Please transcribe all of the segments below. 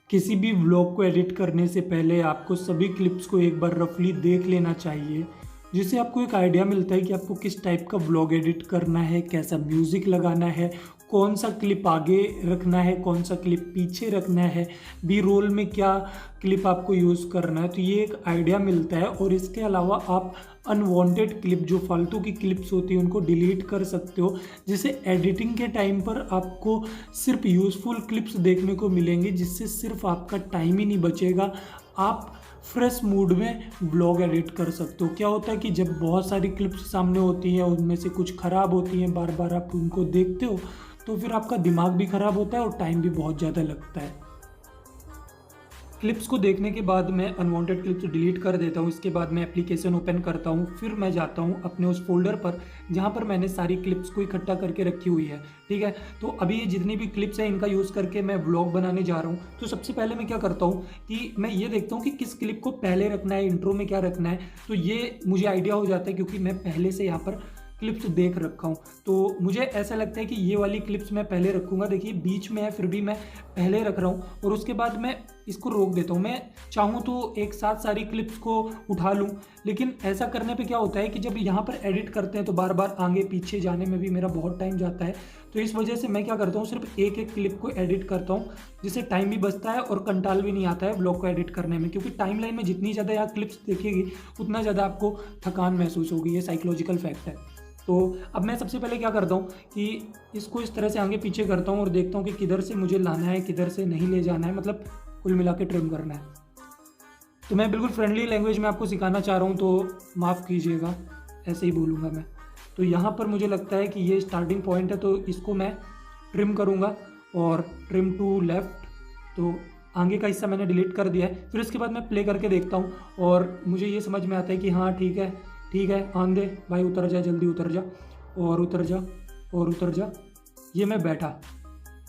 किसी भी व्लॉग को एडिट करने से पहले आपको सभी क्लिप्स को एक बार रफली देख लेना चाहिए, जिससे आपको एक आइडिया मिलता है कि आपको किस टाइप का व्लॉग एडिट करना है, कैसा म्यूज़िक लगाना है, कौन सा क्लिप आगे रखना है, कौन सा क्लिप पीछे रखना है, बी रोल में क्या क्लिप आपको यूज़ करना है। तो ये एक आइडिया मिलता है। और इसके अलावा आप अनवांटेड क्लिप, जो फालतू की क्लिप्स होती हैं, उनको डिलीट कर सकते हो, जिससे एडिटिंग के टाइम पर आपको सिर्फ यूज़फुल क्लिप्स देखने को मिलेंगे, जिससे सिर्फ आपका टाइम ही नहीं बचेगा, आप फ्रेश मूड में ब्लॉग एडिट कर सकते हो। क्या होता है कि जब बहुत सारी क्लिप्स सामने होती हैं, उनमें से कुछ ख़राब होती हैं, बार बार आप उनको देखते हो तो फिर आपका दिमाग भी ख़राब होता है और टाइम भी बहुत ज़्यादा लगता है। क्लिप्स को देखने के बाद मैं अनवांटेड क्लिप्स डिलीट कर देता हूँ। इसके बाद मैं एप्लीकेशन ओपन करता हूँ, फिर मैं जाता हूँ अपने उस फोल्डर पर जहाँ पर मैंने सारी क्लिप्स को इकट्ठा करके रखी हुई है। ठीक है, तो अभी ये जितनी भी क्लिप्स हैं इनका यूज़ करके मैं व्लॉग बनाने जा रहा हूँ। तो सबसे पहले मैं क्या करता हूँ कि मैं ये देखता हूँ कि किस क्लिप को पहले रखना है, इंट्रो में क्या रखना है। तो ये मुझे आइडिया हो जाता है क्योंकि मैं पहले से यहाँ पर क्लिप्स देख रखा हूँ। तो मुझे ऐसा लगता है कि ये वाली क्लिप्स मैं पहले रखूँगा। देखिए बीच में है, फिर भी मैं पहले रख रहा हूँ और उसके बाद मैं इसको रोक देता हूँ। मैं चाहूँ तो एक साथ सारी क्लिप्स को उठा लूँ, लेकिन ऐसा करने पे क्या होता है कि जब यहाँ पर एडिट करते हैं तो बार बार आगे पीछे जाने में भी मेरा बहुत टाइम जाता है। तो इस वजह से मैं क्या करता हूँ, सिर्फ एक एक क्लिप को एडिट करता हूँ, जिससे टाइम भी बचता है और कंटाल भी नहीं आता है ब्लॉग को एडिट करने में। क्योंकि टाइमलाइन में जितनी ज़्यादा यहाँ क्लिप्स देखेगी उतना ज़्यादा आपको थकान महसूस होगी। ये साइकोलॉजिकल फैक्ट है। तो अब मैं सबसे पहले क्या करता हूँ कि इसको इस तरह से आगे पीछे करता हूँ और देखता हूँ कि किधर से मुझे लाना है, किधर से नहीं ले जाना है, मतलब कुल मिला के ट्रिम करना है। तो मैं बिल्कुल फ्रेंडली लैंग्वेज में आपको सिखाना चाह रहा हूँ, तो माफ़ कीजिएगा, ऐसे ही बोलूँगा मैं। तो यहाँ पर मुझे लगता है कि ये स्टार्टिंग पॉइंट है, तो इसको मैं ट्रिम करूँगा और ट्रिम टू लेफ़्ट। तो आगे का हिस्सा मैंने डिलीट कर दिया है। फिर इसके बाद मैं प्ले करके देखता हूँ और मुझे ये समझ में आता है कि हाँ ठीक है, ठीक है, आन दे भाई, उतर जा, जल्दी उतर जा और उतर जा और उतर जा। ये मैं बैठा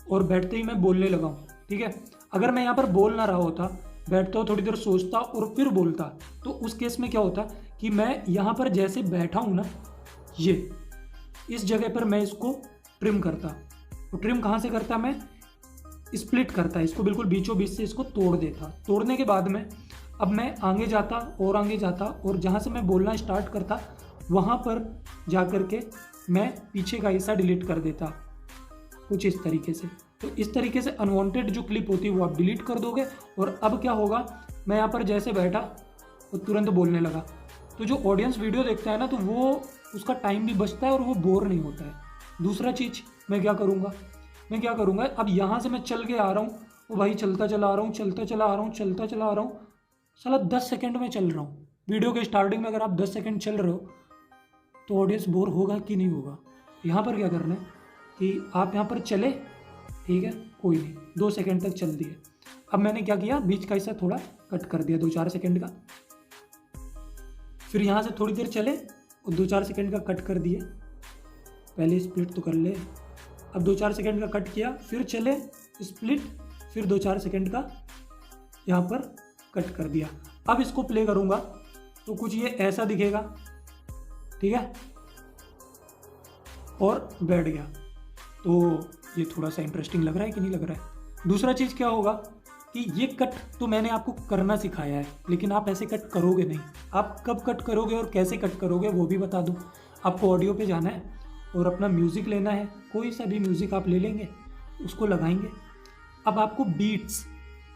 और बैठते ही मैं बोलने लगा हूँ। ठीक है, अगर मैं यहाँ पर बोल ना रहा होता, बैठता हूँ, थोड़ी देर सोचता और फिर बोलता, तो उस केस में क्या होता कि मैं यहाँ पर जैसे बैठा हूँ ना, ये इस जगह पर मैं इसको ट्रिम करता। तो ट्रिम कहाँ से करता, मैं स्प्लिट करता, इसको बिल्कुल बीचों बीच से इसको तोड़ देता। तोड़ने के बाद में अब मैं आगे जाता और आगे जाता और जहाँ से मैं बोलना स्टार्ट करता वहाँ पर जा कर के मैं पीछे का हिस्सा डिलीट कर देता, कुछ इस तरीके से। तो इस तरीके से अनवांटेड जो क्लिप होती है वो आप डिलीट कर दोगे। और अब क्या होगा, मैं यहाँ पर जैसे बैठा और तुरंत बोलने लगा, तो जो ऑडियंस वीडियो देखता है ना, तो वो उसका टाइम भी बचता है और वो बोर नहीं होता है। दूसरा चीज़ मैं क्या करूँगा, अब यहाँ से मैं चल के आ रहा हूँ, वो भाई चलता चला आ रहा हूँ, चलता चला आ रहा हूँ, चलता चला आ रहा हूँ, साला 10 सेकंड में चल रहा हूँ। वीडियो के स्टार्टिंग में अगर आप 10 सेकंड चल रहे हो तो ऑडियंस बोर होगा कि नहीं होगा। यहाँ पर क्या करना है कि आप यहाँ पर चले, ठीक है, कोई नहीं, 2 सेकंड तक चल दिए। अब मैंने क्या किया, बीच का हिस्सा थोड़ा कट कर दिया 2-4 सेकंड का। फिर यहाँ से थोड़ी देर चले और 2-4 सेकंड का कट कर दिए। पहले स्प्लिट तो कर ले। अब 2-4 सेकंड का कट किया, फिर चले स्प्लिट, फिर 2-4 सेकंड का यहाँ पर कट कर दिया। अब इसको प्ले करूँगा तो कुछ ये ऐसा दिखेगा, ठीक है, और बैठ गया। तो ये थोड़ा सा इंटरेस्टिंग लग रहा है कि नहीं लग रहा है। दूसरा चीज़ क्या होगा कि ये कट तो मैंने आपको करना सिखाया है, लेकिन आप ऐसे कट करोगे नहीं। आप कब कट करोगे और कैसे कट करोगे वो भी बता दूँ। आपको ऑडियो पे जाना है और अपना म्यूज़िक लेना है, कोई सा भी म्यूज़िक आप ले लेंगे, उसको लगाएंगे। अब आपको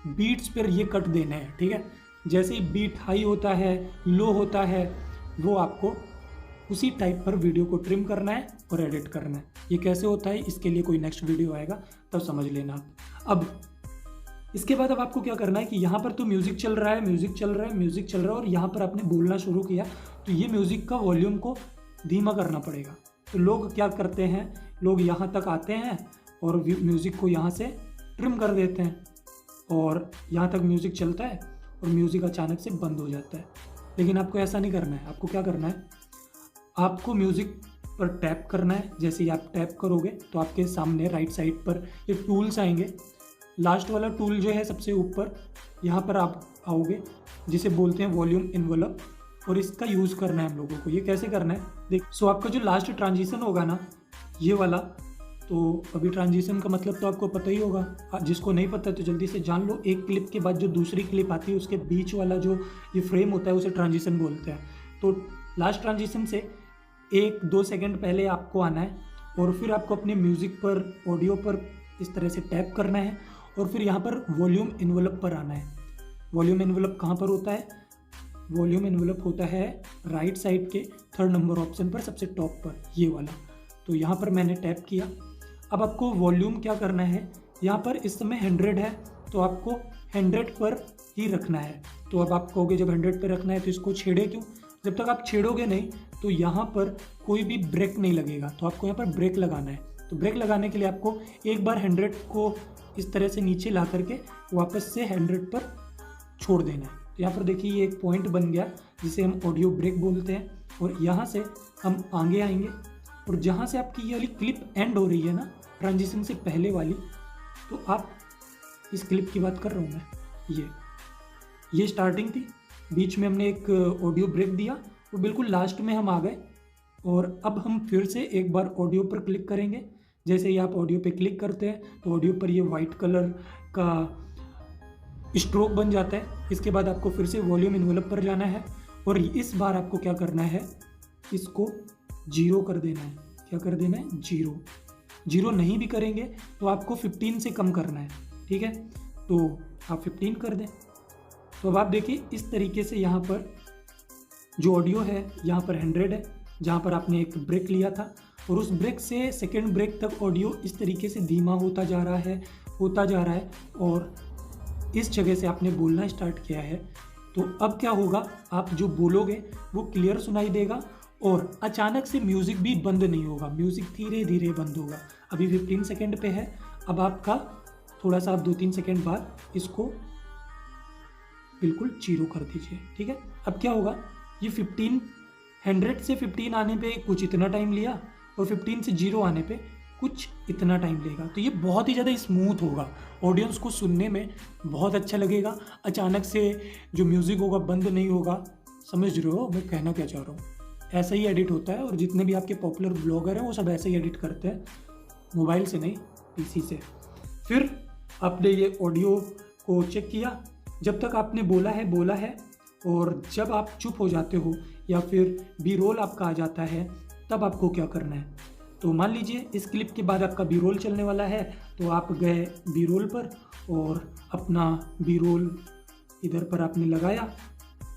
बीट्स पर ये कट देना है, ठीक है। जैसे ही बीट हाई होता है, लो होता है, वो आपको उसी टाइप पर वीडियो को ट्रिम करना है और एडिट करना है। ये कैसे होता है, इसके लिए कोई नेक्स्ट वीडियो आएगा, तब समझ लेना आप। अब इसके बाद अब आपको क्या करना है कि यहाँ पर तो म्यूज़िक चल रहा है और यहाँ पर आपने बोलना शुरू किया, तो ये म्यूज़िक का वॉल्यूम को धीमा करना पड़ेगा। तो लोग क्या करते हैं, लोग यहाँ तक आते हैं और म्यूज़िक को यहाँ से ट्रिम कर देते हैं और यहाँ तक म्यूज़िक चलता है और म्यूज़िक अचानक से बंद हो जाता है। लेकिन आपको ऐसा नहीं करना है। आपको क्या करना है, आपको म्यूज़िक पर टैप करना है। जैसे ही आप टैप करोगे तो आपके सामने राइट साइड पर ये टूल्स आएंगे। लास्ट वाला टूल जो है सबसे ऊपर, यहाँ पर आप आओगे, जिसे बोलते हैं वॉल्यूम इन्वेलप, और इसका यूज़ करना है हम लोगों को। ये कैसे करना है देख। सो आपका जो लास्ट ट्रांजिशन होगा ना, ये वाला, तो अभी ट्रांजिशन का मतलब तो आपको पता ही होगा, जिसको नहीं पता तो जल्दी से जान लो। एक क्लिप के बाद जो दूसरी क्लिप आती है उसके बीच वाला जो ये फ्रेम होता है उसे ट्रांजिशन बोलते हैं। तो लास्ट ट्रांजिशन से 1-2 सेकंड पहले आपको आना है और फिर आपको अपने म्यूज़िक पर, ऑडियो पर इस तरह से टैप करना है और फिर यहाँ पर वॉल्यूम एनवलप पर आना है। वॉल्यूम एनवलप कहाँ पर होता है? वॉल्यूम एनवलप होता है राइट साइड के 3rd नंबर ऑप्शन पर, सबसे टॉप पर, ये वाला। तो यहाँ पर मैंने टैप किया। अब आपको वॉल्यूम क्या करना है, यहाँ पर इस समय 100 है तो आपको 100 पर ही रखना है। तो अब आप कहोगे जब 100 पर रखना है तो इसको छेड़े क्यों? जब तक आप छेड़ोगे नहीं तो यहाँ पर कोई भी ब्रेक नहीं लगेगा, तो आपको यहाँ पर ब्रेक लगाना है। तो ब्रेक लगाने के लिए आपको एक बार 100 को इस तरह से नीचे ला करके वापस से 100 पर छोड़ देना है। तो यहाँ पर देखिए ये एक पॉइंट बन गया जिसे हम ऑडियो ब्रेक बोलते हैं। और यहाँ से हम आगे आएंगे और जहाँ से आपकी ये वाली क्लिप एंड हो रही है ना, ट्रांजिशन से पहले वाली, तो आप इस क्लिप की बात कर रहा हूँ मैं, ये स्टार्टिंग थी, बीच में हमने एक ऑडियो ब्रेक दिया, तो बिल्कुल लास्ट में हम आ गए। और अब हम फिर से एक बार ऑडियो पर क्लिक करेंगे। जैसे ही आप ऑडियो पे क्लिक करते हैं तो ऑडियो पर ये वाइट कलर का स्ट्रोक बन जाता है। इसके बाद आपको फिर से वॉल्यूम एनवलप पर जाना है और इस बार आपको क्या करना है, इसको 0 कर देना है। क्या कर देना है? 0 नहीं भी करेंगे तो आपको 15 से कम करना है, ठीक है? तो आप 15 कर दें। तो अब आप देखिए इस तरीके से यहाँ पर जो ऑडियो है यहाँ पर 100 है, जहाँ पर आपने एक ब्रेक लिया था, और उस ब्रेक से सेकेंड ब्रेक तक ऑडियो इस तरीके से धीमा होता जा रहा है और इस जगह से आपने बोलना स्टार्ट किया है। तो अब क्या होगा, आप जो बोलोगे वो क्लियर सुनाई देगा और अचानक से म्यूज़िक भी बंद नहीं होगा, म्यूज़िक धीरे धीरे बंद होगा। अभी 15 सेकेंड पे है, अब आपका थोड़ा सा, आप 2-3 सेकेंड बाद इसको बिल्कुल 0 कर दीजिए, ठीक है? अब क्या होगा, ये 100 से 15 आने पे कुछ इतना टाइम लिया और 15 से 0 आने पे कुछ इतना टाइम लेगा। तो ये बहुत ही ज़्यादा स्मूथ होगा, ऑडियंस को सुनने में बहुत अच्छा लगेगा। अचानक से जो म्यूज़िक होगा बंद नहीं होगा। समझ रहे हो मैं कहना क्या चाह रहा हूँ? ऐसा ही एडिट होता है और जितने भी आपके पॉपुलर ब्लॉगर हैं वो सब ऐसे ही एडिट करते हैं, मोबाइल से नहीं, पीसी से। फिर आपने ये ऑडियो को चेक किया, जब तक आपने बोला है और जब आप चुप हो जाते हो या फिर बी रोल आपका आ जाता है तब आपको क्या करना है। तो मान लीजिए इस क्लिप के बाद आपका बी रोल चलने वाला है, तो आप गए बी रोल पर और अपना बी रोल इधर पर आपने लगाया,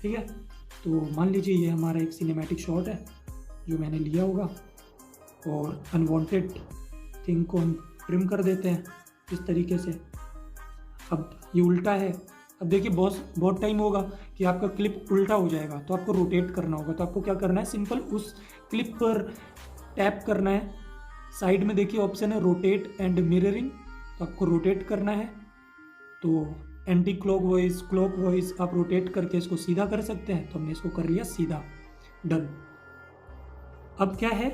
ठीक है? तो मान लीजिए ये हमारा एक सिनेमैटिक शॉट है जो मैंने लिया होगा और अनवांटेड थिंग को हम ट्रिम कर देते हैं इस तरीके से। अब ये उल्टा है, अब देखिए बहुत टाइम होगा कि आपका क्लिप उल्टा हो जाएगा, तो आपको रोटेट करना होगा। तो आपको क्या करना है, सिंपल उस क्लिप पर टैप करना है। साइड में देखिए ऑप्शन है रोटेट एंड मिररिंग, तो आपको रोटेट करना है। तो एंटी क्लॉक वाइज आप रोटेट करके इसको सीधा कर सकते हैं। तो हमने इसको कर लिया सीधा, डन। अब क्या है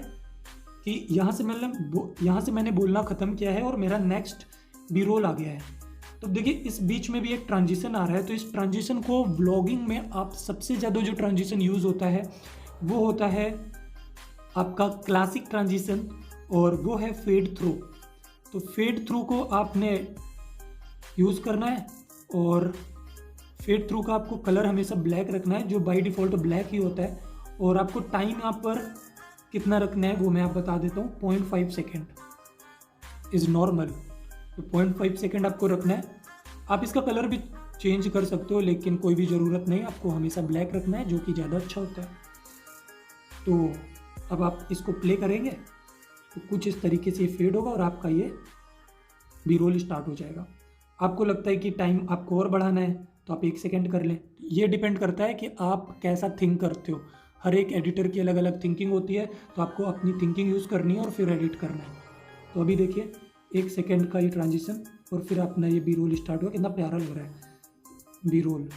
कि यहाँ से मैंने बोलना ख़त्म किया है और मेरा नेक्स्ट बी रोल आ गया है। तो देखिए इस बीच में भी एक ट्रांजिशन आ रहा है, तो इस ट्रांजिशन को व्लॉगिंग में आप सबसे ज़्यादा जो ट्रांजिशन यूज़ होता है वो होता है आपका क्लासिक ट्रांजिशन, और वो है फेड थ्रू। तो फेड थ्रू को आपने यूज़ करना है और फेड थ्रू का आपको कलर हमेशा ब्लैक रखना है, जो बाय डिफ़ॉल्ट ब्लैक ही होता है। और आपको टाइम यहाँ पर कितना रखना है वो मैं आप बता देता हूँ, 0.5 सेकेंड इज़ नॉर्मल। तो 0.5 सेकेंड आपको रखना है। आप इसका कलर भी चेंज कर सकते हो, लेकिन कोई भी ज़रूरत नहीं, आपको हमेशा ब्लैक रखना है, जो कि ज़्यादा अच्छा होता है। तो अब आप इसको प्ले करेंगे तो कुछ इस तरीके से फेड होगा और आपका ये बी रोल स्टार्ट हो जाएगा। आपको लगता है कि टाइम आपको और बढ़ाना है तो आप 1 सेकेंड कर लें। ये डिपेंड करता है कि आप कैसा थिंक करते हो। हर एक एडिटर की अलग अलग थिंकिंग होती है, तो आपको अपनी थिंकिंग यूज़ करनी है और फिर एडिट करना है। तो अभी देखिए 1 सेकेंड का ये ट्रांजिशन और फिर अपना ये बी रोल स्टार्ट हुआ, कितना प्यारा लग रहा है बी रोल।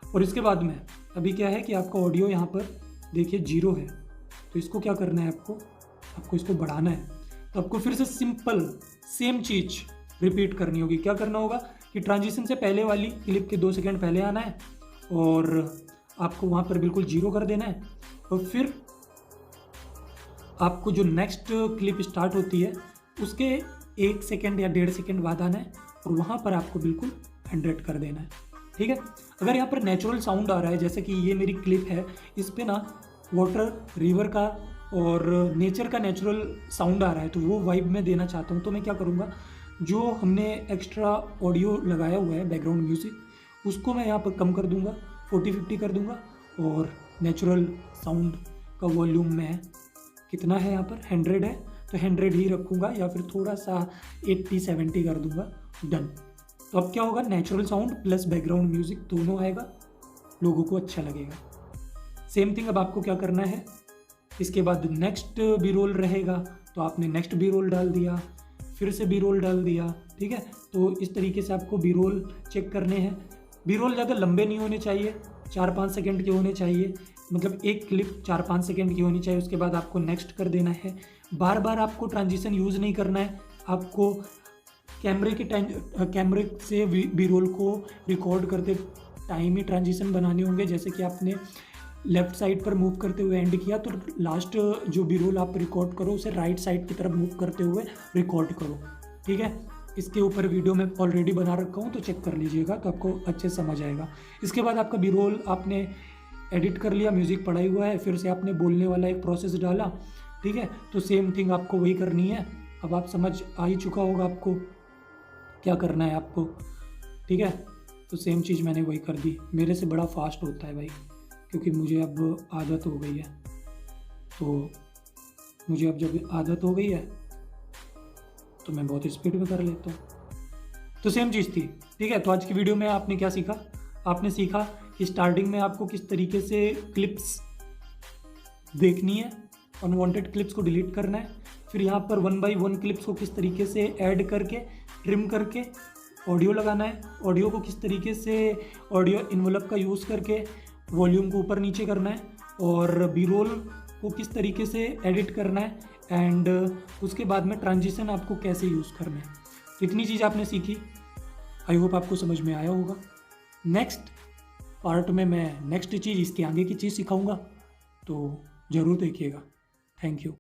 और इसके बाद में अभी क्या है कि आपका ऑडियो यहाँ पर देखिए 0 है, तो इसको क्या करना है, आपको इसको बढ़ाना है। तो आपको फिर से सिंपल सेम चीज़ रिपीट करनी होगी। क्या करना होगा कि ट्रांजिशन से पहले वाली क्लिप के 2 सेकेंड पहले आना है और आपको वहाँ पर बिल्कुल 0 कर देना है। और फिर आपको जो नेक्स्ट क्लिप स्टार्ट होती है उसके 1 सेकेंड या 1.5 सेकेंड बाद आना है और वहाँ पर आपको बिल्कुल 100 कर देना है, ठीक है। अगर यहाँ पर नेचुरल साउंड आ रहा है, जैसे कि ये मेरी क्लिप है, इस पर ना वाटर, रिवर का और नेचर का नेचुरल साउंड आ रहा है, तो वो वाइब मैं देना चाहता हूँ। तो मैं क्या करूँगा, जो हमने एक्स्ट्रा ऑडियो लगाया हुआ है बैकग्राउंड म्यूज़िक, उसको मैं यहाँ पर कम कर दूँगा, 40-50 कर दूँगा, और नेचुरल साउंड का वॉल्यूम में कितना है यहाँ पर 100 है, तो 100 ही रखूँगा, या फिर थोड़ा सा 80-70 कर दूँगा, डन। तो अब क्या होगा, natural sound plus background music दोनों आएगा, लोगों को अच्छा लगेगा। सेम थिंग अब आपको क्या करना है, इसके बाद नेक्स्ट बी रोल रहेगा, तो आपने नेक्स्ट बी रोल डाल दिया, फिर से बी रोल डाल दिया, ठीक है। तो इस तरीके से आपको बी रोल चेक करने हैं। बी रोल ज़्यादा लंबे नहीं होने चाहिए, 4-5 सेकेंड के होने चाहिए, मतलब एक क्लिप 4-5 सेकेंड की होनी चाहिए। उसके बाद आपको नेक्स्ट कर देना है। बार बार आपको ट्रांजिशन यूज़ नहीं करना है, आपको कैमरे से बी रोल को रिकॉर्ड करते टाइम ही ट्रांजिशन बनाने होंगे। जैसे कि आपने लेफ्ट साइड पर मूव करते हुए एंड किया, तो लास्ट जो बी रोल आप रिकॉर्ड करो उसे राइट साइड की तरफ मूव करते हुए रिकॉर्ड करो, ठीक है। इसके ऊपर वीडियो में ऑलरेडी बना रखा हूँ, तो चेक कर लीजिएगा, तो आपको अच्छे से समझ आएगा। इसके बाद आपका बी रोल आपने एडिट कर लिया, म्यूज़िक पड़ा हुआ है, फिर से आपने बोलने वाला एक प्रोसेस डाला, ठीक है। तो सेम थिंग आपको वही करनी है। अब आप समझ आ ही चुका होगा आपको क्या करना है आपको, ठीक है। तो सेम चीज़ मैंने वही कर दी। मेरे से बड़ा फास्ट होता है भाई, क्योंकि मुझे अब आदत हो गई है। तो मुझे अब जब आदत हो गई है तो मैं बहुत स्पीड में कर लेता हूँ। तो सेम चीज़ थी, ठीक है। तो आज की वीडियो में आपने क्या सीखा, आपने सीखा कि स्टार्टिंग में आपको किस तरीके से क्लिप्स देखनी है, अनवांटेड क्लिप्स को डिलीट करना है, फिर यहाँ पर 1 बाय 1 क्लिप्स को किस तरीके से ऐड करके ट्रिम करके ऑडियो लगाना है, ऑडियो को किस तरीके से ऑडियो इन्वेलप का यूज़ करके वॉल्यूम को ऊपर नीचे करना है, और बी रोल को किस तरीके से एडिट करना है, एंड उसके बाद में ट्रांजिशन आपको कैसे यूज़ करना है। तो इतनी चीज़ आपने सीखी, आई होप आपको समझ में आया होगा। नेक्स्ट पार्ट में मैं नेक्स्ट चीज़, इसके आगे की चीज़ सिखाऊंगा, तो ज़रूर देखिएगा। Thank you.